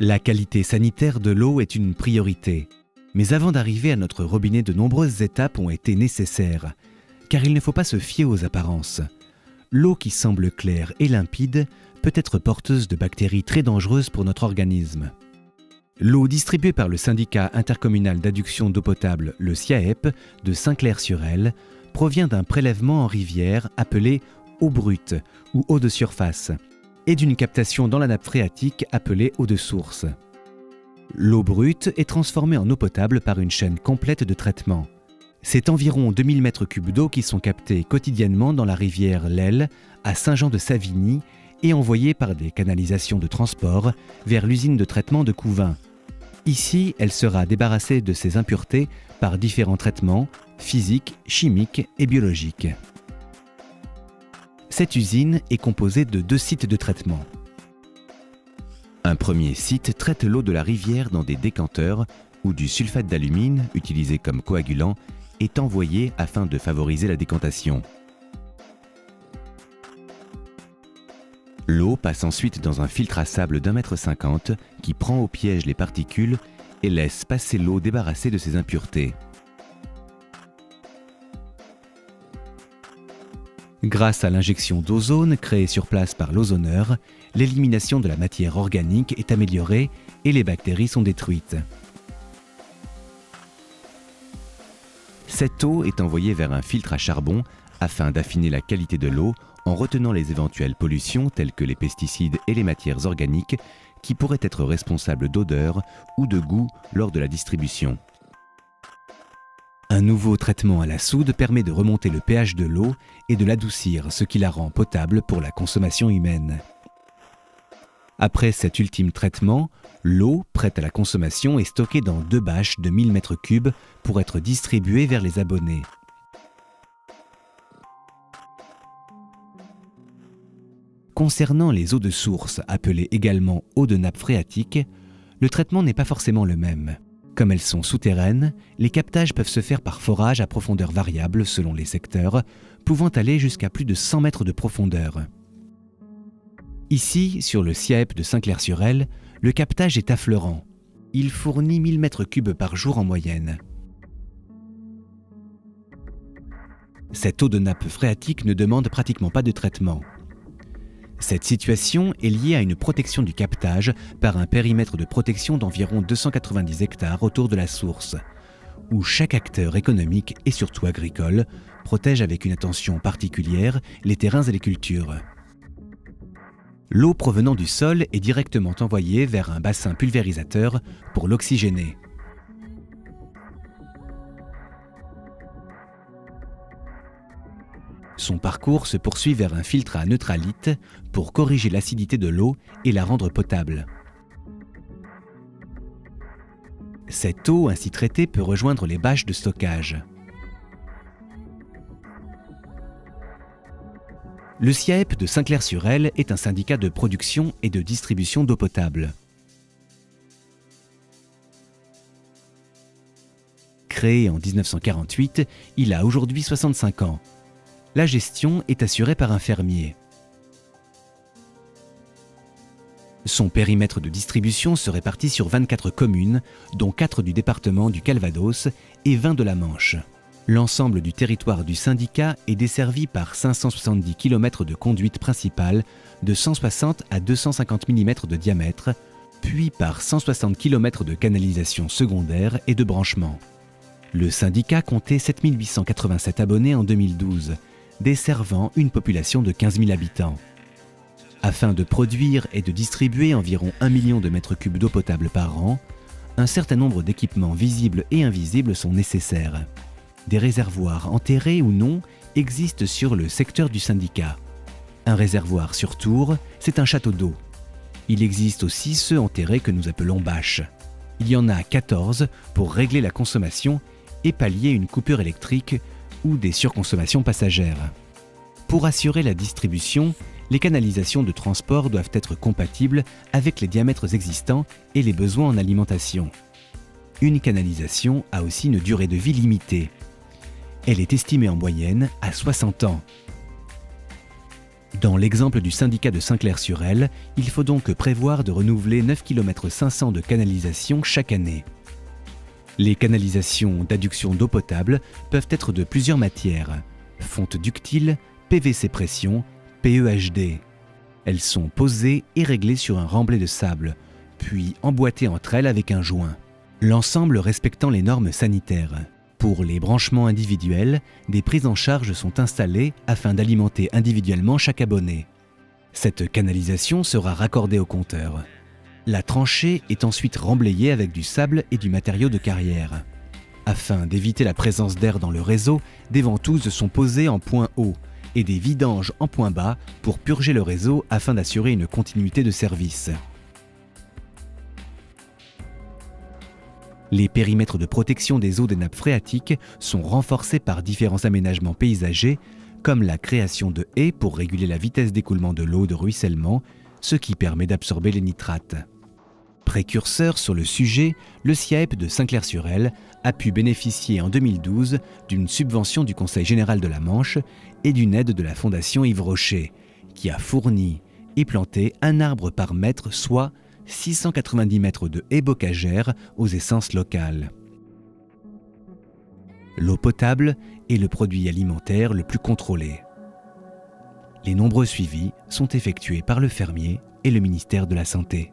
La qualité sanitaire de l'eau est une priorité. Mais avant d'arriver à notre robinet, de nombreuses étapes ont été nécessaires, car il ne faut pas se fier aux apparences. L'eau qui semble claire et limpide peut être porteuse de bactéries très dangereuses pour notre organisme. L'eau distribuée par le syndicat intercommunal d'adduction d'eau potable, le SIAEP, de Saint-Clair-sur-Elle, provient d'un prélèvement en rivière appelé eau brute ou eau de surface, et d'une captation dans la nappe phréatique appelée eau de source. L'eau brute est transformée en eau potable par une chaîne complète de traitement. C'est environ 2000 m3 d'eau qui sont captés quotidiennement dans la rivière l'Aile à Saint-Jean-de-Savigny et envoyés par des canalisations de transport vers l'usine de traitement de Couvin. Ici, elle sera débarrassée de ses impuretés par différents traitements physiques, chimiques et biologiques. Cette usine est composée de 2 sites de traitement. Un premier site traite l'eau de la rivière dans des décanteurs où du sulfate d'alumine, utilisé comme coagulant, est envoyé afin de favoriser la décantation. L'eau passe ensuite dans un filtre à sable d'1,50 m qui prend au piège les particules et laisse passer l'eau débarrassée de ses impuretés. Grâce à l'injection d'ozone créée sur place par l'ozoneur, l'élimination de la matière organique est améliorée et les bactéries sont détruites. Cette eau est envoyée vers un filtre à charbon afin d'affiner la qualité de l'eau en retenant les éventuelles pollutions telles que les pesticides et les matières organiques qui pourraient être responsables d'odeur ou de goût lors de la distribution. Un nouveau traitement à la soude permet de remonter le pH de l'eau et de l'adoucir, ce qui la rend potable pour la consommation humaine. Après cet ultime traitement, l'eau, prête à la consommation, est stockée dans 2 bâches de 1000 m3 pour être distribuée vers les abonnés. Concernant les eaux de source, appelées également eau de nappe phréatique, le traitement n'est pas forcément le même. Comme elles sont souterraines, les captages peuvent se faire par forage à profondeur variable selon les secteurs, pouvant aller jusqu'à plus de 100 mètres de profondeur. Ici, sur le SIAEP de Saint-Clair-sur-Elle, le captage est affleurant. Il fournit 1000 m3 par jour en moyenne. Cette eau de nappe phréatique ne demande pratiquement pas de traitement. Cette situation est liée à une protection du captage par un périmètre de protection d'environ 290 hectares autour de la source, où chaque acteur économique et surtout agricole protège avec une attention particulière les terrains et les cultures. L'eau provenant du sol est directement envoyée vers un bassin pulvérisateur pour l'oxygéner. Son parcours se poursuit vers un filtre à neutralite pour corriger l'acidité de l'eau et la rendre potable. Cette eau ainsi traitée peut rejoindre les bâches de stockage. Le SIAEP de Saint-Clair-sur-Elle est un syndicat de production et de distribution d'eau potable. Créé en 1948, il a aujourd'hui 65 ans. La gestion est assurée par un fermier. Son périmètre de distribution se répartit sur 24 communes, dont 4 du département du Calvados et 20 de la Manche. L'ensemble du territoire du syndicat est desservi par 570 km de conduites principales de 160 à 250 mm de diamètre, puis par 160 km de canalisations secondaires et de branchements. Le syndicat comptait 7887 abonnés en 2012, desservant une population de 15 000 habitants. Afin de produire et de distribuer environ 1 million de mètres cubes d'eau potable par an, un certain nombre d'équipements visibles et invisibles sont nécessaires. Des réservoirs enterrés ou non existent sur le secteur du syndicat. Un réservoir sur tour, c'est un château d'eau. Il existe aussi ceux enterrés que nous appelons bâches. Il y en a 14 pour régler la consommation et pallier une coupure électrique ou des surconsommations passagères. Pour assurer la distribution, les canalisations de transport doivent être compatibles avec les diamètres existants et les besoins en alimentation. Une canalisation a aussi une durée de vie limitée. Elle est estimée en moyenne à 60 ans. Dans l'exemple du syndicat de Saint-Clair-sur-Elle, il faut donc prévoir de renouveler 9,5 km de canalisation chaque année. Les canalisations d'adduction d'eau potable peuvent être de plusieurs matières: fonte ductile, PVC pression, PEHD. Elles sont posées et réglées sur un remblai de sable, puis emboîtées entre elles avec un joint, l'ensemble respectant les normes sanitaires. Pour les branchements individuels, des prises en charge sont installées afin d'alimenter individuellement chaque abonné. Cette canalisation sera raccordée au compteur. La tranchée est ensuite remblayée avec du sable et du matériau de carrière. Afin d'éviter la présence d'air dans le réseau, des ventouses sont posées en point haut et des vidanges en point bas pour purger le réseau afin d'assurer une continuité de service. Les périmètres de protection des eaux des nappes phréatiques sont renforcés par différents aménagements paysagers, comme la création de haies pour réguler la vitesse d'écoulement de l'eau de ruissellement, ce qui permet d'absorber les nitrates. Précurseur sur le sujet, le SIAEP de Saint-Clair-sur-Elle a pu bénéficier en 2012 d'une subvention du Conseil général de la Manche et d'une aide de la Fondation Yves Rocher, qui a fourni et planté un arbre par mètre, soit 690 mètres de haies bocagères aux essences locales. L'eau potable est le produit alimentaire le plus contrôlé. Les nombreux suivis sont effectués par le fermier et le ministère de la Santé.